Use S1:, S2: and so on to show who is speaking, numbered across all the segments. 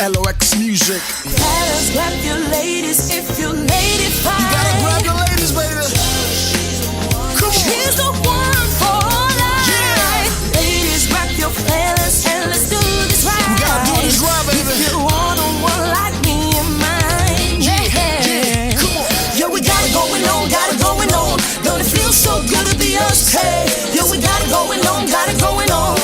S1: LOX music.
S2: Fellas, grab your ladies if you lady fine.
S1: You gotta grab your ladies, baby. Come on.
S2: She's the one for life. Yeah. Ladies, grab your fellas and let's do this right.
S1: We gotta do this right, baby.
S2: If you want a one like me and mine. Yeah.
S1: Come on.
S2: Yo, we got it going on, got it going on. Don't it feel so good to be us? Hey. Yo, we got it going on, got it going on.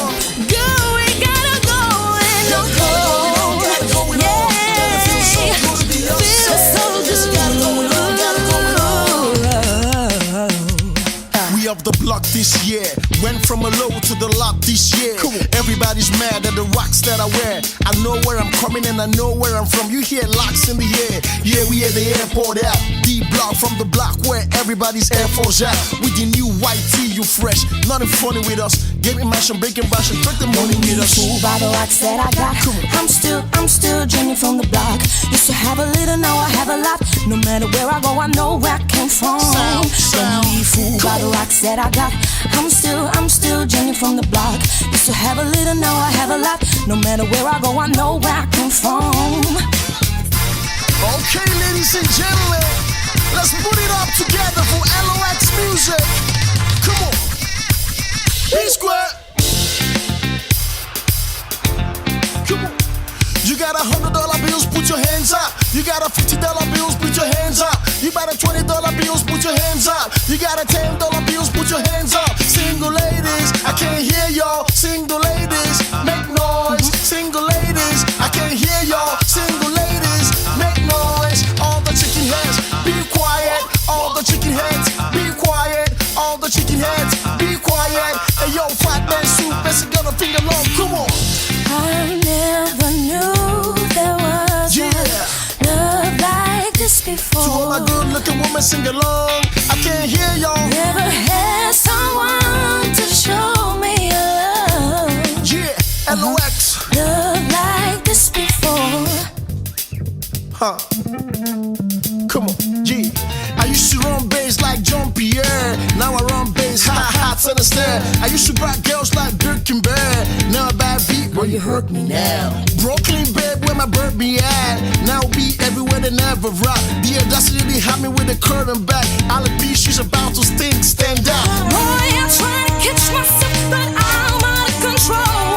S1: Of the block this year, went from a low to the lot this year. Cool. Everybody's mad at the rocks that I wear. I know where I'm coming and I know where I'm from. You hear locks in the air, yeah, we at the airport out. D block from the block where everybody's Air Force out. With the new white tee, you fresh. Nothing funny with us. Get me mash and breaking bash and took the money with us.
S2: Fooled by the rocks that I got. I'm still dreaming from the block. Used to have a little, now I have a lot. No matter where I go, I know where I came from. Don't be fooled by the rocks that I got. I'm still dreaming from the block. Used to have a little, now I have a lot. No matter where I go, I know where I come from.
S1: Okay, ladies and gentlemen, let's put it up together for LOX music. Come on. P-Square. Come on. You got $100 bills, put your hands up. You got $50 bills, put your hands up. You got $20 bills, put your hands up. You got $10 bills, put your hands up. Single ladies, I can't hear y'all. Single ladies, make noise. Single ladies, I can't hear y'all. Single ladies, make noise. All the chicken heads, be quiet. All the chicken heads, be quiet. All the chicken heads, be quiet. Hey yo, fat man soup, best got a finger long. Come on.
S2: I never knew there was a love like this before.
S1: To all my good looking women, sing along. I can't hear y'all.
S2: Never had someone to show me a love.
S1: Yeah, LOX.
S2: Love like this before.
S1: Huh. Come on, yeah. I used to run bass like John Pierre. Now I run bass, hi-hats on the stair. I used to rock girls like Dirk and Bear. Now a bad beat, well you hurt me now. Brooklyn, babe, where my bird be at. Now be everywhere they never rock. The audacity they had me with the curtain back. All the beat, she's about to stink, stand out.
S2: Boy, I'm trying to catch myself, but I'm out of control.